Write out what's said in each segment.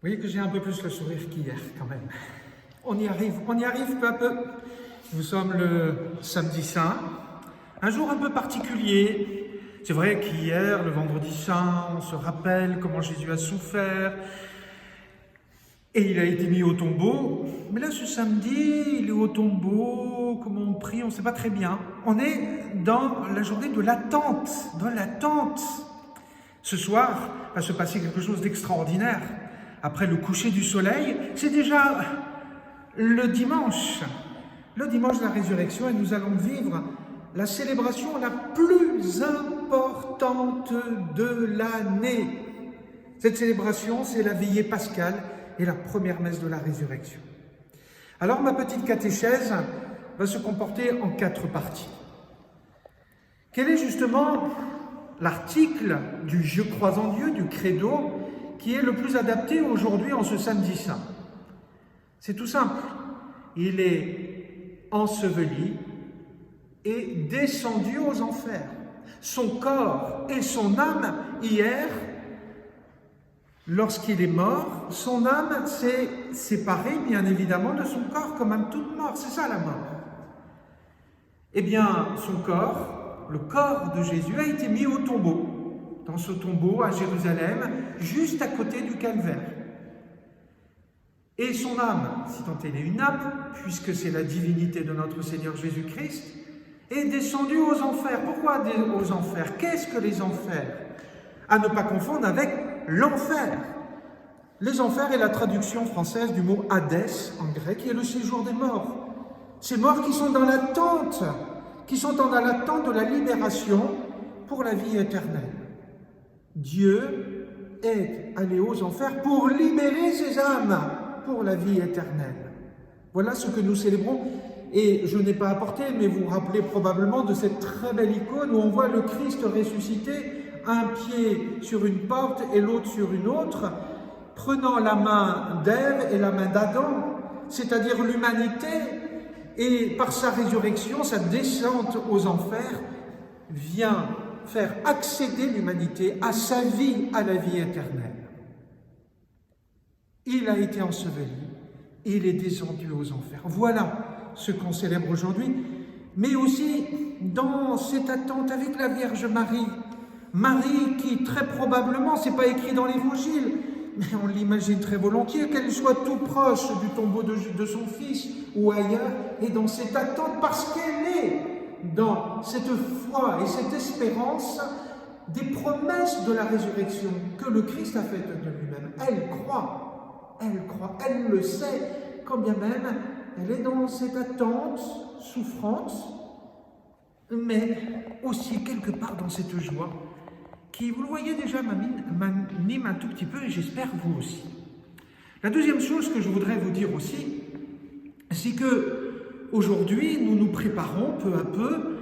Vous voyez que j'ai un peu plus le sourire qu'hier quand même. On y arrive peu à peu. Nous sommes le samedi saint, un jour un peu particulier. C'est vrai qu'hier, le vendredi saint, on se rappelle comment Jésus a souffert et il a été mis au tombeau. Mais là, ce samedi, il est au tombeau, comment on prie, on ne sait pas très bien. On est dans la journée de l'attente, Ce soir va se passer quelque chose d'extraordinaire. Après le coucher du soleil, c'est déjà le dimanche de la résurrection, et nous allons vivre la célébration la plus importante de l'année. Cette célébration, c'est la veillée pascale et la première messe de la résurrection. Alors ma petite catéchèse va se comporter en 4 parties. Quel est justement l'article du « Je crois en Dieu », du credo, qui est le plus adapté aujourd'hui en ce samedi saint? C'est tout simple. Il est enseveli et descendu aux enfers. Son corps et son âme, hier, lorsqu'il est mort, son âme s'est séparée, bien évidemment, de son corps, comme un toute mort. C'est ça la mort. Eh bien, son corps, le corps de Jésus, a été mis au tombeau. Dans ce tombeau à Jérusalem, juste à côté du calvaire. Et son âme, si tant elle est une âme, puisque c'est la divinité de notre Seigneur Jésus-Christ, est descendue aux enfers. Pourquoi aux enfers? Qu'est-ce que les enfers? À ne pas confondre avec l'enfer. Les enfers est la traduction française du mot Hadès en grec, qui est le séjour des morts. Ces morts qui sont dans l'attente, de la libération pour la vie éternelle. Dieu est allé aux enfers pour libérer ses âmes pour la vie éternelle. Voilà ce que nous célébrons. Et je n'ai pas apporté, mais vous vous rappelez probablement de cette très belle icône où on voit le Christ ressuscité, un pied sur une porte et l'autre sur une autre, prenant la main d'Ève et la main d'Adam, c'est-à-dire l'humanité, et par sa résurrection, sa descente aux enfers, vient faire accéder l'humanité à sa vie, à la vie éternelle. Il a été enseveli, il est descendu aux enfers. Voilà ce qu'on célèbre aujourd'hui, mais aussi dans cette attente avec la Vierge Marie. Marie qui, très probablement, c'est pas écrit dans l'Évangile, mais on l'imagine très volontiers, qu'elle soit tout proche du tombeau de son fils ou ailleurs, et dans cette attente, parce qu'elle est dans cette foi et cette espérance des promesses de la résurrection que le Christ a faites de lui-même. Elle croit, elle le sait, quand bien même elle est dans cette attente souffrante, mais aussi quelque part dans cette joie qui, vous le voyez déjà, m'anime un tout petit peu, et j'espère vous aussi. La deuxième chose que je voudrais vous dire aussi, c'est que aujourd'hui, nous nous préparons peu à peu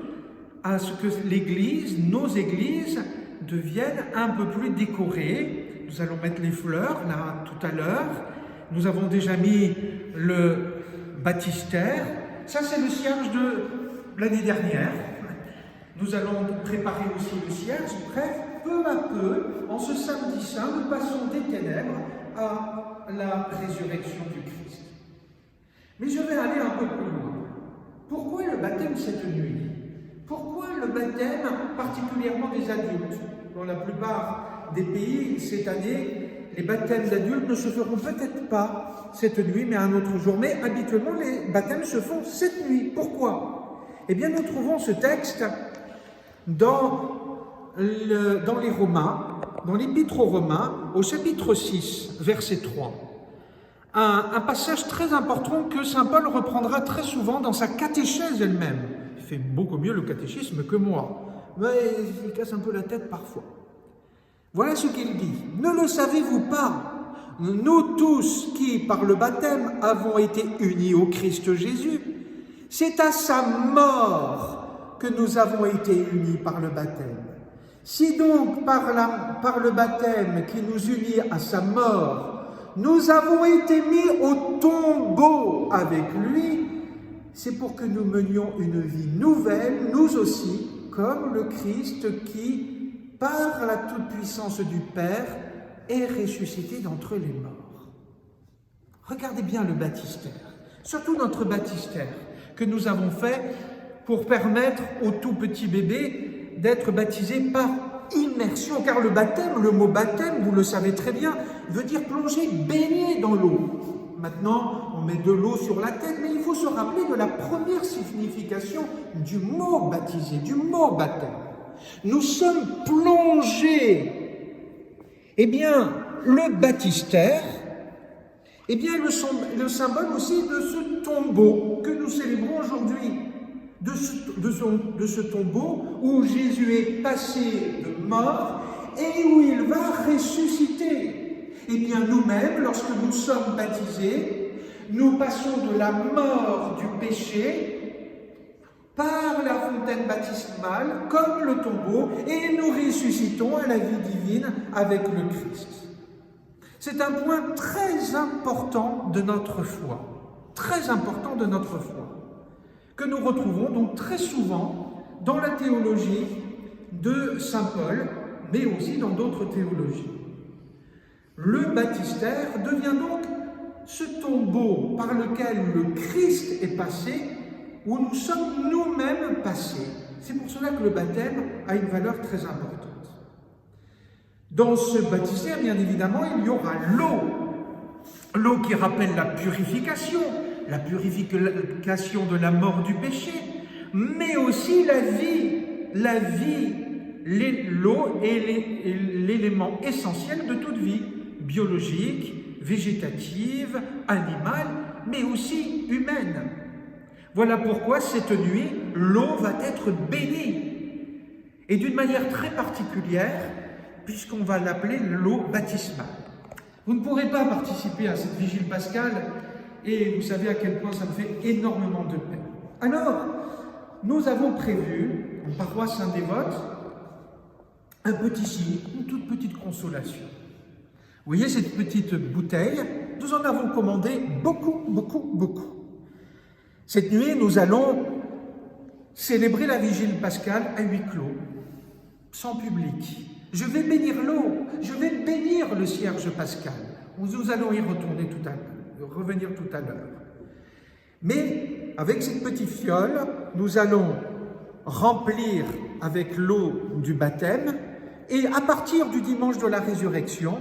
à ce que l'Église, nos églises, deviennent un peu plus décorées. Nous allons mettre les fleurs, là, tout à l'heure. Nous avons déjà mis le baptistère. Ça, c'est le cierge de l'année dernière. Nous allons préparer aussi le cierge. Bref, peu à peu, en ce samedi saint, nous passons des ténèbres à la résurrection du Christ. Mais je vais aller un peu plus loin. Pourquoi le baptême cette nuit? Pourquoi le baptême particulièrement des adultes? Dans la plupart des pays, cette année, les baptêmes d'adultes ne se feront peut-être pas cette nuit, mais un autre jour. Mais habituellement, les baptêmes se font cette nuit. Pourquoi? Eh bien, nous trouvons ce texte dans les Romains, dans l'Épître aux Romains, au chapitre 6, verset 3. Un passage très important que saint Paul reprendra très souvent dans sa catéchèse elle-même. Il fait beaucoup mieux le catéchisme que moi, mais il casse un peu la tête parfois. Voilà ce qu'il dit. « Ne le savez-vous pas, nous tous qui, par le baptême, avons été unis au Christ Jésus, c'est à sa mort que nous avons été unis par le baptême. Si donc, par le baptême qui nous unit à sa mort, nous avons été mis au tombeau avec lui, c'est pour que nous menions une vie nouvelle, nous aussi, comme le Christ qui, par la toute-puissance du Père, est ressuscité d'entre les morts. » Regardez bien le baptistère, surtout notre baptistère que nous avons fait pour permettre aux tout petits bébés d'être baptisés par immersion, car le baptême, le mot baptême, vous le savez très bien, veut dire plonger, baigner dans l'eau. Maintenant, on met de l'eau sur la tête, mais il faut se rappeler de la première signification du mot baptisé, du mot baptême. Nous sommes plongés. Eh bien, le baptistère, eh bien, le symbole aussi de ce tombeau que nous célébrons aujourd'hui, de ce tombeau où Jésus est passé de mort et où il va ressusciter. Eh bien, nous-mêmes, lorsque nous sommes baptisés, nous passons de la mort du péché par la fontaine baptismale, comme le tombeau, et nous ressuscitons à la vie divine avec le Christ. C'est un point très important de notre foi, très important de notre foi, que nous retrouvons donc très souvent dans la théologie de saint Paul, mais aussi dans d'autres théologies. Le baptistère devient donc ce tombeau par lequel le Christ est passé, où nous sommes nous-mêmes passés. C'est pour cela que le baptême a une valeur très importante. Dans ce baptistère, bien évidemment, il y aura l'eau qui rappelle la purification de la mort du péché, mais aussi la vie, l'eau est l'élément essentiel de toute vie, biologique, végétative, animale, mais aussi humaine. Voilà pourquoi cette nuit, l'eau va être bénie, et d'une manière très particulière, puisqu'on va l'appeler l'eau baptismale. Vous ne pourrez pas participer à cette vigile pascale, et vous savez à quel point ça me fait énormément de peine. Alors, nous avons prévu, en paroisse Saint-Dévote, un petit signe, une toute petite consolation. Vous voyez cette petite bouteille, nous en avons commandé beaucoup. Cette nuit, nous allons célébrer la vigile pascale à huis clos, sans public. Je vais bénir l'eau, je vais bénir le cierge pascal. Nous allons y revenir tout à l'heure. Mais avec cette petite fiole, nous allons remplir avec l'eau du baptême, et à partir du dimanche de la résurrection,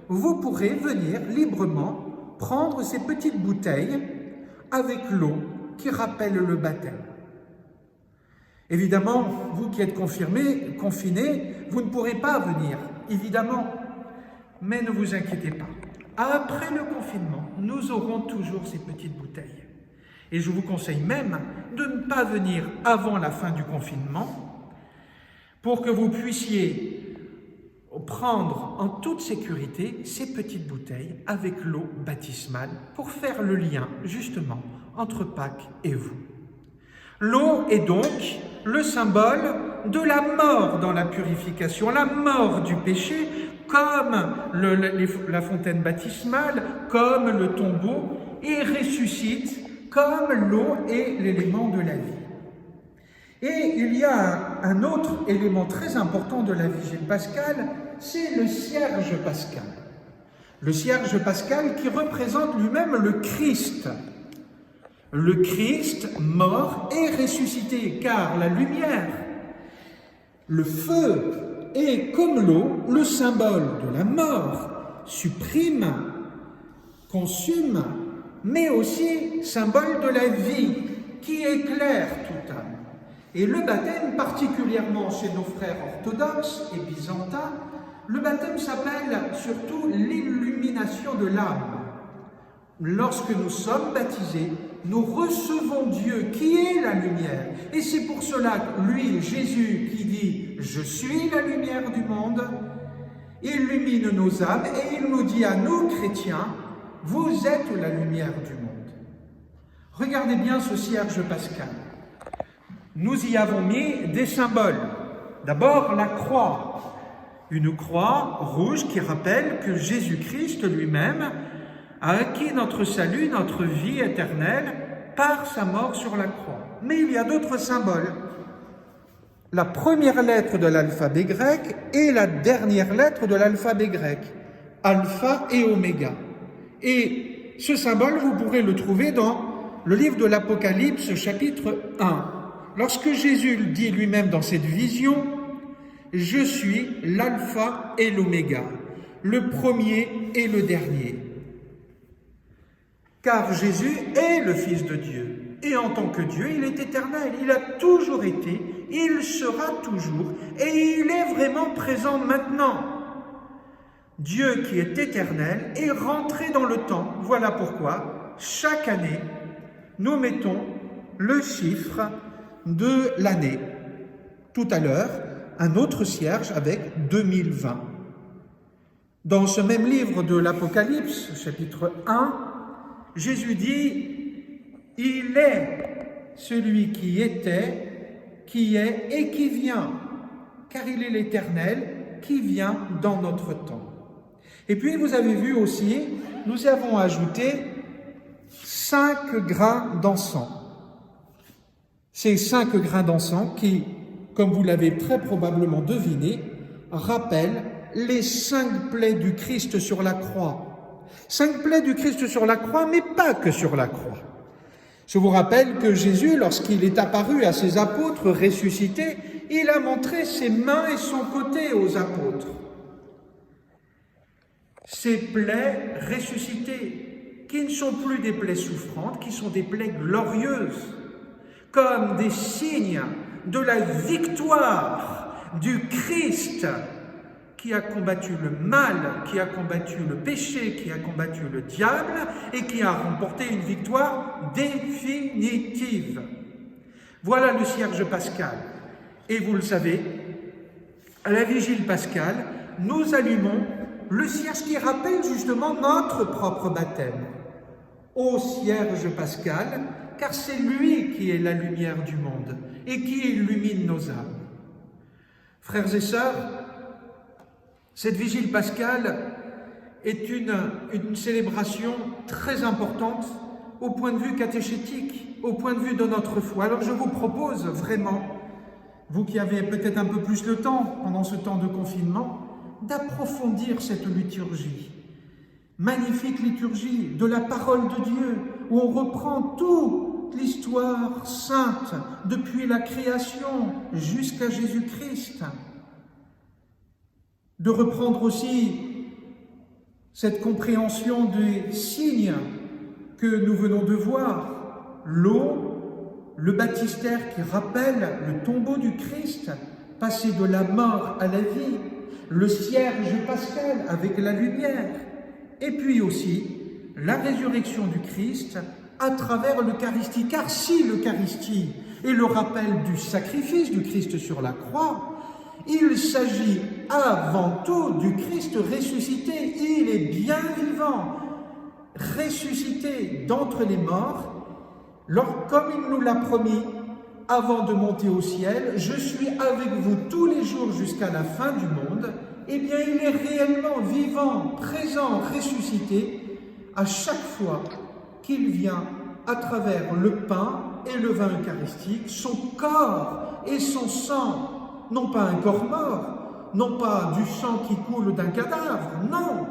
vous pourrez venir librement prendre ces petites bouteilles avec l'eau qui rappelle le baptême. Évidemment, vous qui êtes confinés, vous ne pourrez pas venir, évidemment. Mais ne vous inquiétez pas. Après le confinement, nous aurons toujours ces petites bouteilles. Et je vous conseille même de ne pas venir avant la fin du confinement pour que vous puissiez prendre en toute sécurité ces petites bouteilles avec l'eau baptismale pour faire le lien, justement, entre Pâques et vous. L'eau est donc le symbole de la mort dans la purification, la mort du péché, comme la fontaine baptismale, comme le tombeau, et ressuscite comme l'eau est l'élément de la vie. Et il y a un autre élément très important de la vigile pascale, c'est le cierge pascal. Le cierge pascal qui représente lui-même le Christ. Le Christ mort et ressuscité, car la lumière, le feu est comme l'eau, le symbole de la mort, supprime, consume, mais aussi symbole de la vie qui éclaire toute âme. Et le baptême, particulièrement chez nos frères orthodoxes et byzantins, le baptême s'appelle surtout l'illumination de l'âme. Lorsque nous sommes baptisés, nous recevons Dieu qui est la lumière. Et c'est pour cela que lui, Jésus, qui dit « Je suis la lumière du monde », illumine nos âmes et il nous dit à nous, chrétiens, « Vous êtes la lumière du monde ». Regardez bien ce cierge pascal. Nous y avons mis des symboles. D'abord, la croix. Une croix rouge qui rappelle que Jésus-Christ lui-même a acquis notre salut, notre vie éternelle, par sa mort sur la croix. Mais il y a d'autres symboles. La première lettre de l'alphabet grec et la dernière lettre de l'alphabet grec. Alpha et Oméga. Et ce symbole, vous pourrez le trouver dans le livre de l'Apocalypse, chapitre 1. Lorsque Jésus le dit lui-même dans cette vision, « Je suis l'alpha et l'oméga, le premier et le dernier. » Car Jésus est le Fils de Dieu. Et en tant que Dieu, il est éternel. Il a toujours été, il sera toujours, et il est vraiment présent maintenant. Dieu qui est éternel est rentré dans le temps. Voilà pourquoi, chaque année, nous mettons le chiffre de l'année. Tout à l'heure, un autre cierge avec 2020. Dans ce même livre de l'Apocalypse, chapitre 1, Jésus dit « Il est celui qui était, qui est et qui vient, car il est l'Éternel qui vient dans notre temps. » Et puis vous avez vu aussi, nous avons ajouté 5 grains d'encens. Ces 5 grains d'encens qui, comme vous l'avez très probablement deviné, rappellent les 5 plaies du Christ sur la croix. 5 plaies du Christ sur la croix, mais pas que sur la croix. Je vous rappelle que Jésus, lorsqu'il est apparu à ses apôtres ressuscités, il a montré ses mains et son côté aux apôtres. Ces plaies ressuscitées, qui ne sont plus des plaies souffrantes, qui sont des plaies glorieuses, comme des signes de la victoire du Christ qui a combattu le mal, qui a combattu le péché, qui a combattu le diable et qui a remporté une victoire définitive. Voilà le cierge pascal. Et vous le savez, à la vigile pascale, nous allumons le cierge qui rappelle justement notre propre baptême. Ô cierge pascal, car c'est lui qui est la lumière du monde et qui illumine nos âmes. Frères et sœurs, cette vigile pascale est une célébration très importante au point de vue catéchétique, au point de vue de notre foi. Alors je vous propose vraiment, vous qui avez peut-être un peu plus le temps pendant ce temps de confinement, d'approfondir cette liturgie. Magnifique liturgie de la parole de Dieu, où on reprend toute l'histoire sainte depuis la création jusqu'à Jésus-Christ. De reprendre aussi cette compréhension des signes que nous venons de voir, l'eau, le baptistère qui rappelle le tombeau du Christ, passé de la mort à la vie, le cierge pascal avec la lumière, et puis aussi la résurrection du Christ à travers l'Eucharistie. Car si l'Eucharistie est le rappel du sacrifice du Christ sur la croix, il s'agit avant tout du Christ ressuscité. Il est bien vivant, ressuscité d'entre les morts, comme il nous l'a promis avant de monter au ciel. Je suis avec vous tous les jours jusqu'à la fin du monde. Eh bien, il est réellement vivant, présent, ressuscité à chaque fois qu'il vient à travers le pain et le vin eucharistique, son corps et son sang. Non pas un corps mort, non pas du sang qui coule d'un cadavre, non,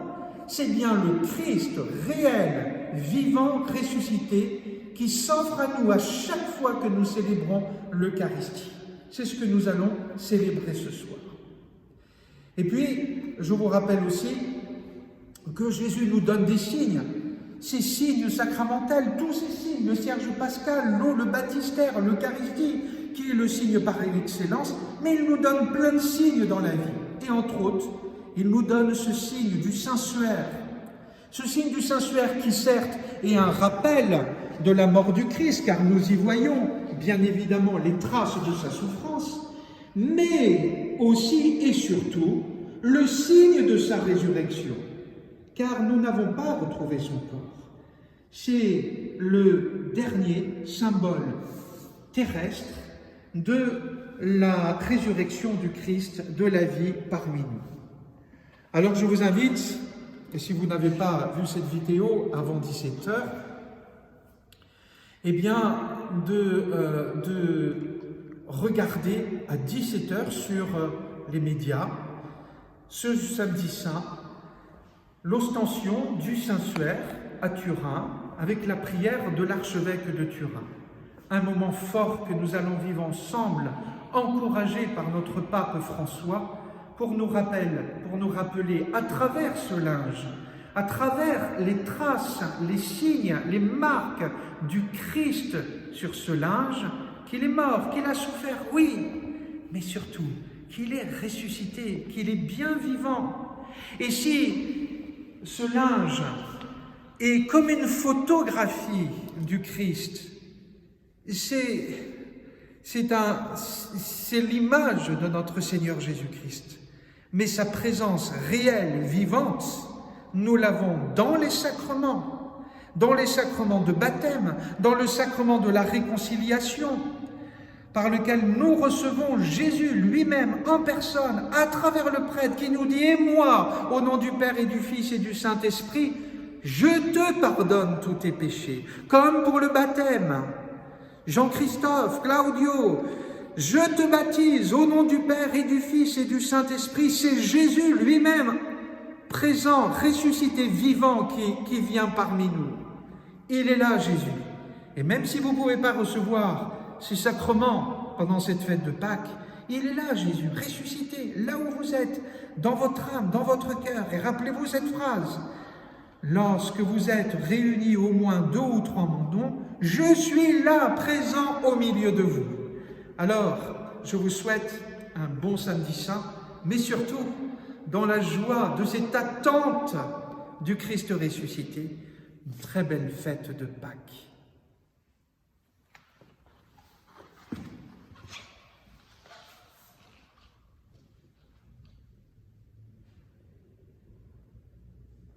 c'est bien le Christ réel, vivant, ressuscité, qui s'offre à nous à chaque fois que nous célébrons l'Eucharistie. C'est ce que nous allons célébrer ce soir. Et puis, je vous rappelle aussi que Jésus nous donne des signes, ces signes sacramentels, tous ces signes, le cierge pascal, l'eau, le baptistère, l'Eucharistie, qui est le signe par excellence, mais il nous donne plein de signes dans la vie. Et entre autres, il nous donne ce signe du Saint-Suaire. Ce signe du Saint-Suaire qui, certes, est un rappel de la mort du Christ, car nous y voyons, bien évidemment, les traces de sa souffrance, mais aussi et surtout le signe de sa résurrection, car nous n'avons pas retrouvé son corps. C'est le dernier symbole terrestre de la résurrection du Christ, de la vie parmi nous. Alors je vous invite, et si vous n'avez pas vu cette vidéo avant 17h, eh bien de regarder à 17h sur les médias, ce samedi saint, l'ostension du Saint-Suaire, à Turin avec la prière de l'archevêque de Turin. Un moment fort que nous allons vivre ensemble, encouragés par notre pape François, pour nous rappeler à travers ce linge, à travers les traces, les signes, les marques du Christ sur ce linge, qu'il est mort, qu'il a souffert, oui, mais surtout qu'il est ressuscité, qu'il est bien vivant. Et si ce linge est comme une photographie du Christ, c'est l'image de notre Seigneur Jésus-Christ. Mais sa présence réelle, vivante, nous l'avons dans les sacrements de baptême, dans le sacrement de la réconciliation, par lequel nous recevons Jésus lui-même en personne, à travers le prêtre qui nous dit « Et moi, au nom du Père et du Fils et du Saint-Esprit, je te pardonne tous tes péchés. » Comme pour le baptême, Jean-Christophe, Claudio, je te baptise au nom du Père et du Fils et du Saint-Esprit. C'est Jésus lui-même, présent, ressuscité, vivant, qui vient parmi nous. Il est là, Jésus. Et même si vous ne pouvez pas recevoir ces sacrements pendant cette fête de Pâques, il est là, Jésus, ressuscité, là où vous êtes, dans votre âme, dans votre cœur. Et rappelez-vous cette phrase. Lorsque vous êtes réunis au moins 2 ou 3 mon nom, je suis là, présent au milieu de vous. Alors, je vous souhaite un bon samedi saint, mais surtout, dans la joie de cette attente du Christ ressuscité, une très belle fête de Pâques.